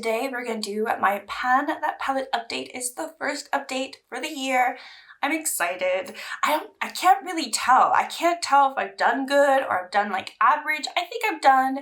today we're going to do my Pan That Palette update. Is the first update for the year. I'm excited. I can't really tell. I can't tell if I've done good or I've done like average. I think I've done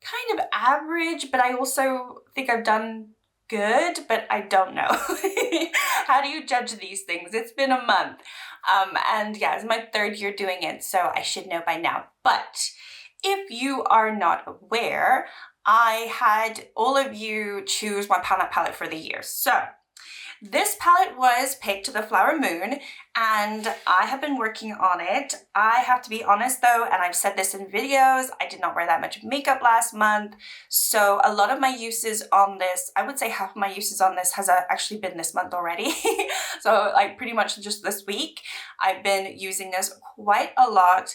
kind of average, but I also think I've done good, but I don't know. How do you judge these things? It's been a month. And yeah, it's my third year doing it, so I should know by now. But if you are not aware, I had all of you choose my palette for the year. So this palette was picked, the Flower Moon, and I have been working on it. I have to be honest though, and I've said this in videos, I did not wear that much makeup last month. So a lot of my uses on this, I would say half of my uses on this has actually been this month already. So like pretty much just this week, I've been using this quite a lot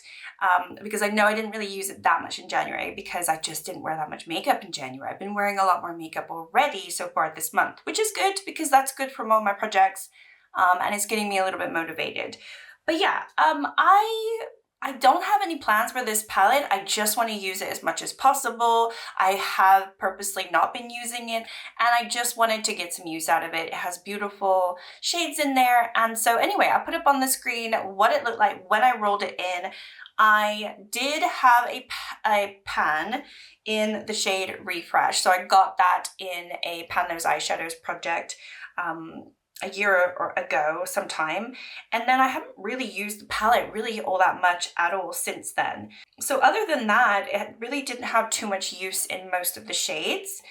because I know I didn't really use it that much in January because I just didn't wear that much makeup in January. I've been wearing a lot more makeup already so far this month, which is good because that's good for all my projects. And it's getting me a little bit motivated. But yeah, I don't have any plans for this palette. I just want to use it as much as possible. I have purposely not been using it, and I just wanted to get some use out of it. It has beautiful shades in there. And so anyway, I'll put up on the screen what it looked like when I rolled it in. I did have a pan in the shade Refresh. So I got that in a Pan Those Eyeshadows project a year or ago sometime, and then I haven't really used the palette really all that much at all since then. So other than that, it really didn't have too much use in most of the shades.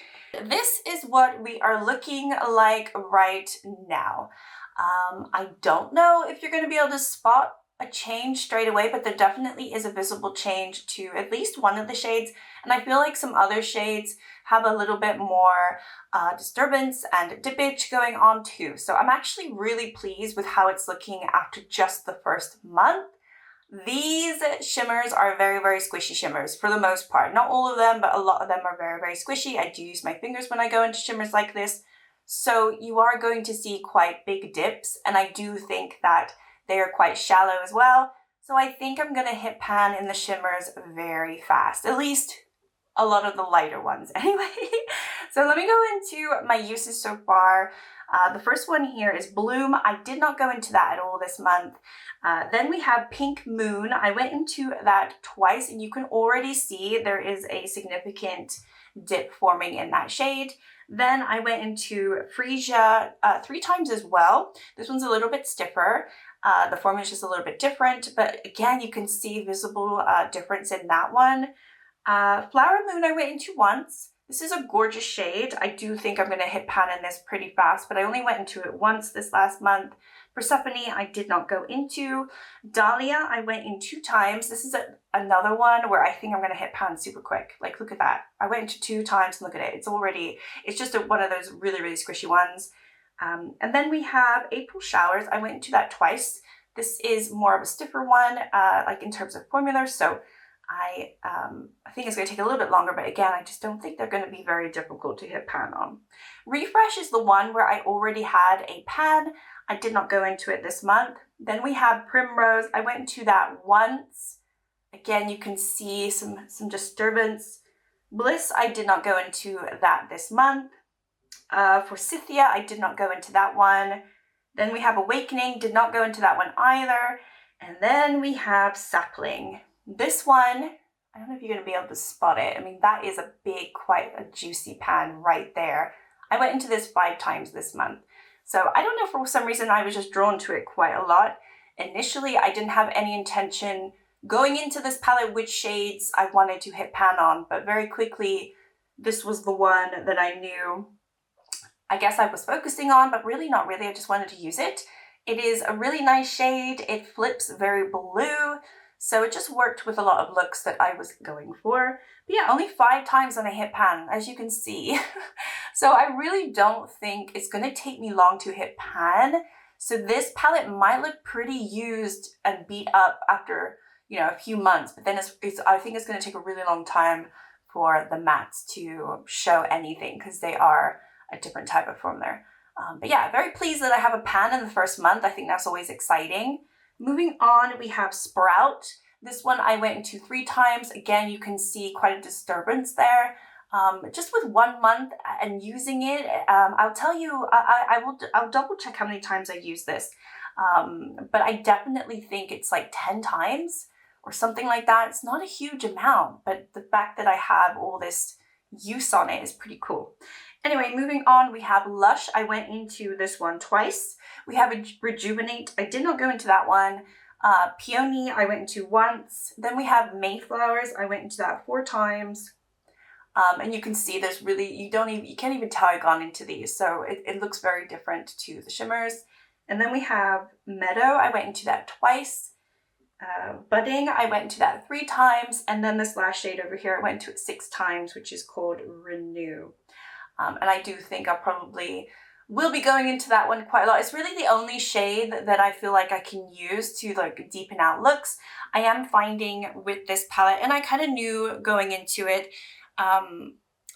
This is what we are looking like right now. I don't know if you're going to be able to spot a change straight away, but there definitely is a visible change to at least one of the shades, and I feel like some other shades have a little bit more disturbance and dippage going on too. So I'm actually really pleased with how it's looking after just the first month. These shimmers are very, very squishy shimmers for the most part. Not all of them, but a lot of them are very, very squishy. I do use my fingers when I go into shimmers like this. So you are going to see quite big dips, and I do think that they are quite shallow as well. So I think I'm gonna hit pan in the shimmers very fast, at least a lot of the lighter ones anyway. So let me go into my uses so far. The first one here is Bloom. I did not go into that at all this month. Then we have Pink Moon. I went into that twice, and you can already see there is a significant dip forming in that shade. Then I went into Freesia 3 times as well. This one's a little bit stiffer. The formula is just a little bit different, but again, you can see visible difference in that one. Flower Moon I went into once. This is a gorgeous shade. I do think I'm going to hit pan in this pretty fast, but I only went into it once this last month. Persephone I did not go into. Dahlia I went in 2 times. This is another one where I think I'm going to hit pan super quick. Like, look at that. I went into 2 times and look at it. It's just one of those really, really squishy ones. And then we have April Showers. I went into that twice. This is more of a stiffer one, like in terms of formula. So I think it's going to take a little bit longer, but again, I just don't think they're going to be very difficult to hit pan on. Refresh is the one where I already had a pan. I did not go into it this month. Then we have Primrose. I went into that once. Again, you can see some disturbance. Bliss, I did not go into that this month. Forsythia, I did not go into that one. Then we have Awakening, did not go into that one either. And then we have Sapling. This one, I don't know if you're going to be able to spot it. I mean, that is a big, quite a juicy pan right there. I went into this 5 times this month. So I don't know, for some reason I was just drawn to it quite a lot. Initially, I didn't have any intention going into this palette which shades I wanted to hit pan on, but very quickly, this was the one that I knew I guess I was focusing on, but really not really. I just wanted to use it. It is a really nice shade. It flips very blue. So it just worked with a lot of looks that I was going for. But yeah, only 5 times when I hit pan, as you can see. So I really don't think it's going to take me long to hit pan. So this palette might look pretty used and beat up after, you know, a few months. But then I think it's going to take a really long time for the mattes to show anything because they are a different type of formula. But yeah, very pleased that I have a pan in the first month. I think that's always exciting. Moving on, we have Sprout. This one I went into 3 times. Again, you can see quite a disturbance there. just with 1 month and using it, I'll tell you, I'll double check how many times I use this. But I definitely think it's like 10 times or something like that. It's not a huge amount, but the fact that I have all this use on it is pretty cool. Anyway, moving on, we have Lush. I went into this one twice. We have a Rejuvenate. I did not go into that one. Peony, I went into once. Then we have Mayflowers. I went into that 4 times. And you can see there's really, you can't even tell I've gone into these. So it looks very different to the shimmers. And then we have Meadow. I went into that twice. Budding, I went into that 3 times. And then this last shade over here, I went to it 6 times, which is called Renew. And I do think I probably will be going into that one quite a lot. It's really the only shade that I feel like I can use to like deepen out looks. I am finding with this palette, and I kind of knew going into it,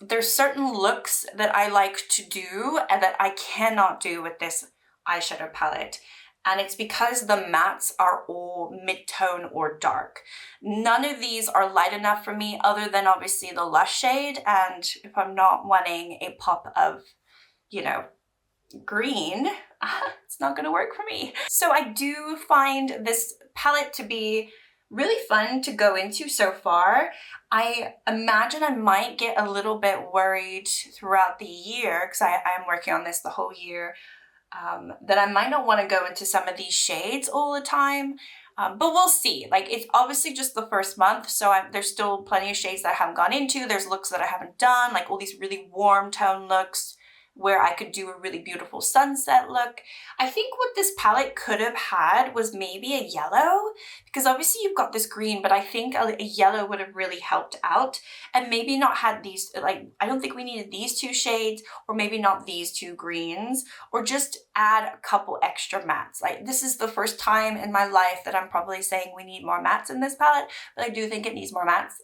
there's certain looks that I like to do and that I cannot do with this eyeshadow palette. And it's because the mattes are all mid-tone or dark. None of these are light enough for me other than obviously the Lush shade. And if I'm not wanting a pop of, you know, green, it's not gonna work for me. So I do find this palette to be really fun to go into so far. I imagine I might get a little bit worried throughout the year because I am working on this the whole year. That I might not want to go into some of these shades all the time, but we'll see. Like, it's obviously just the first month, so there's still plenty of shades that I haven't gone into. There's looks that I haven't done, like all these really warm tone looks where I could do a really beautiful sunset look. I think what this palette could have had was maybe a yellow, because obviously you've got this green, but I think a yellow would have really helped out, and maybe not had these, like, I don't think we needed these 2 shades, or maybe not these 2 greens, or just add a couple extra mattes. Like, this is the first time in my life that I'm probably saying we need more mattes in this palette, but I do think it needs more mattes.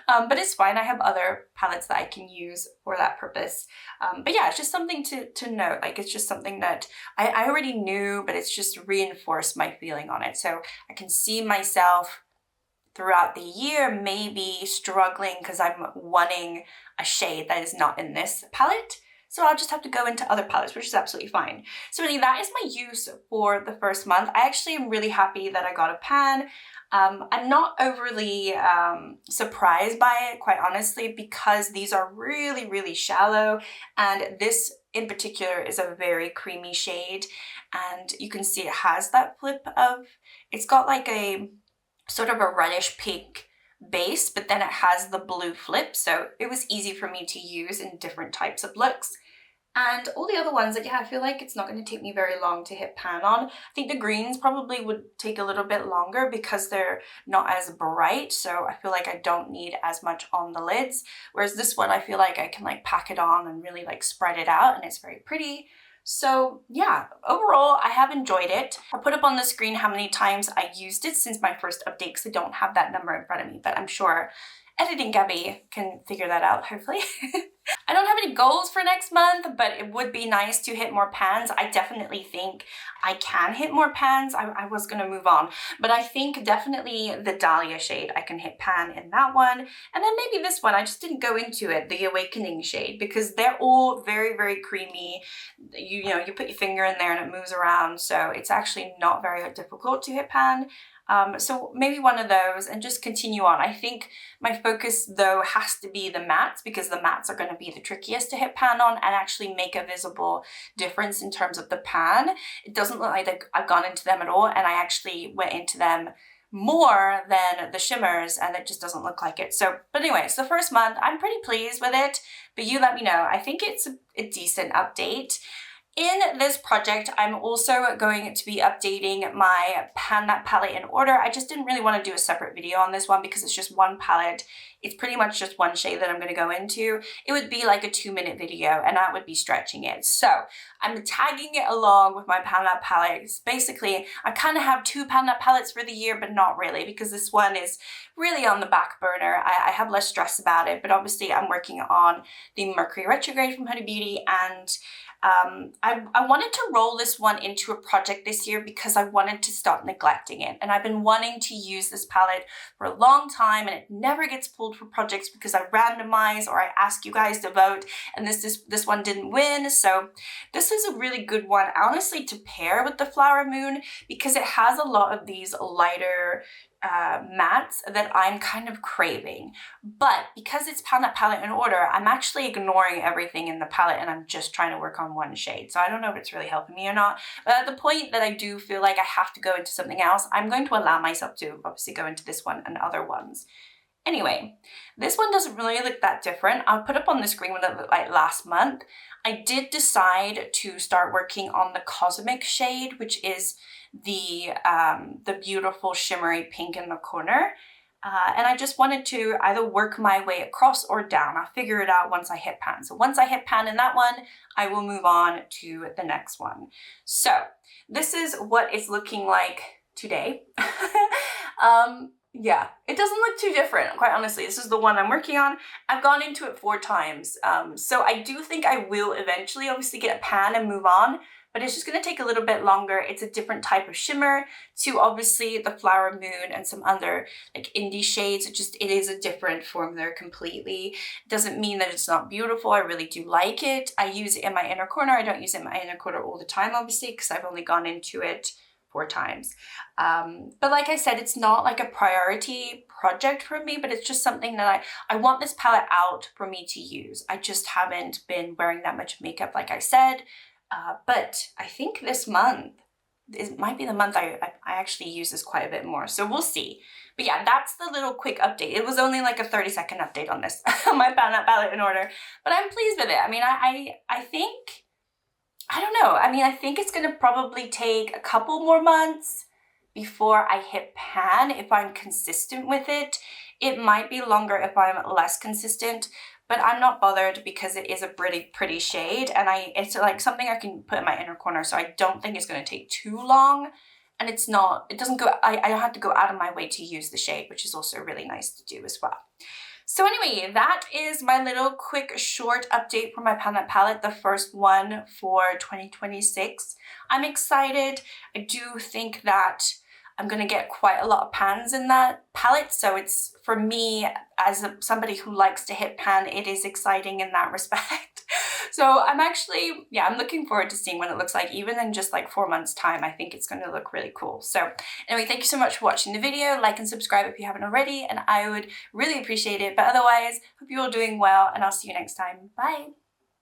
But it's fine. I have other palettes that I can use for that purpose. But yeah, it's just something to note. Like, it's just something that I already knew, but it's just reinforced my feeling on it. So I can see myself throughout the year maybe struggling because I'm wanting a shade that is not in this palette. So I'll just have to go into other palettes, which is absolutely fine. So really, that is my use for the first month. I actually am really happy that I got a pan. I'm not overly surprised by it, quite honestly, because these are really, really shallow. And this in particular is a very creamy shade. And you can see it has that flip of, it's got like a sort of a reddish pink base, but then it has the blue flip. So it was easy for me to use in different types of looks. And all the other ones, like, yeah, I feel like it's not going to take me very long to hit pan on. I think the greens probably would take a little bit longer because they're not as bright. So I feel like I don't need as much on the lids. Whereas this one, I feel like I can like pack it on and really like spread it out, and it's very pretty. So yeah, overall, I have enjoyed it. I'll put up on the screen how many times I used it since my first update because I don't have that number in front of me, but I'm sure Editing Gabby can figure that out, hopefully. I don't have any goals for next month, but it would be nice to hit more pans. I definitely think I can hit more pans. I was gonna move on, but I think definitely the Dahlia shade, I can hit pan in that one. And then maybe this one, I just didn't go into it, the Awakening shade, because they're all very, very creamy. You know, you put your finger in there and it moves around. So it's actually not very difficult to hit pan. So maybe one of those and just continue on. I think my focus though has to be the mattes, because the mattes are going to be the trickiest to hit pan on and actually make a visible difference in terms of the pan. It doesn't look like I've gone into them at all, and I actually went into them more than the shimmers, and it just doesn't look like it. So, but anyway, so the first month, I'm pretty pleased with it, but you let me know. I think it's a decent update. In this project, I'm also going to be updating my palette in order. I just didn't really want to do a separate video on this one because it's just one palette. It's pretty much just one shade that I'm going to go into. It would be like a 2-minute video, and that would be stretching it. So I'm tagging it along with my palettes. Basically, I kind of have 2 palette palettes for the year, but not really, because this one is really on the back burner. I have less stress about it, but obviously I'm working on the Mercury Retrograde from Huda Beauty, and I wanted to roll this one into a project this year because I wanted to stop neglecting it. And I've been wanting to use this palette for a long time, and it never gets pulled for projects because I randomize or I ask you guys to vote, and this one didn't win. So this is a really good one, honestly, to pair with the Flower Moon because it has a lot of these lighter mattes that I'm kind of craving. But because it's palette in order, I'm actually ignoring everything in the palette and I'm just trying to work on one shade. So I don't know if it's really helping me or not. But at the point that I do feel like I have to go into something else, I'm going to allow myself to obviously go into this one and other ones. Anyway, this one doesn't really look that different. I'll put up on the screen what it looked like last month. I did decide to start working on the Cosmic shade, which is the beautiful shimmery pink in the corner. And I just wanted to either work my way across or down. I'll figure it out once I hit pan. So once I hit pan in that one, I will move on to the next one. So this is what it's looking like today. Yeah, it doesn't look too different, quite honestly. This is the one I'm working on. I've gone into it 4 times. So I do think I will eventually obviously get a pan and move on, but it's just going to take a little bit longer. It's a different type of shimmer to obviously the Flower Moon and some other like indie shades. It is a different formula completely. It doesn't mean that it's not beautiful. I really do like it. I use it in my inner corner. I don't use it in my inner corner all the time, obviously, because I've only gone into it 4 times. But like I said, it's not like a priority project for me, but it's just something that I want this palette out for me to use. I just haven't been wearing that much makeup, like I said. But I think this month, it might be the month I actually use this quite a bit more. So we'll see. But yeah, that's the little quick update. It was only like a 30-second update on this, my palette in order. But I'm pleased with it. I mean, I think, I don't know. I mean, I think it's going to probably take a couple more months before I hit pan if I'm consistent with it. It might be longer if I'm less consistent, but I'm not bothered because it is a pretty shade, and it's like something I can put in my inner corner, so I don't think it's going to take too long. And it doesn't go, I don't have to go out of my way to use the shade, which is also really nice to do as well. So anyway, that is my little quick short update for my palette, the first one for 2026. I'm excited. I do think that I'm going to get quite a lot of pans in that palette. So it's, for me, as somebody who likes to hit pan, it is exciting in that respect. So I'm actually, yeah, I'm looking forward to seeing what it looks like, even in just like 4 months time. I think it's going to look really cool. So anyway, thank you so much for watching the video. Like and subscribe if you haven't already, and I would really appreciate it. But otherwise, hope you're all doing well, and I'll see you next time. Bye.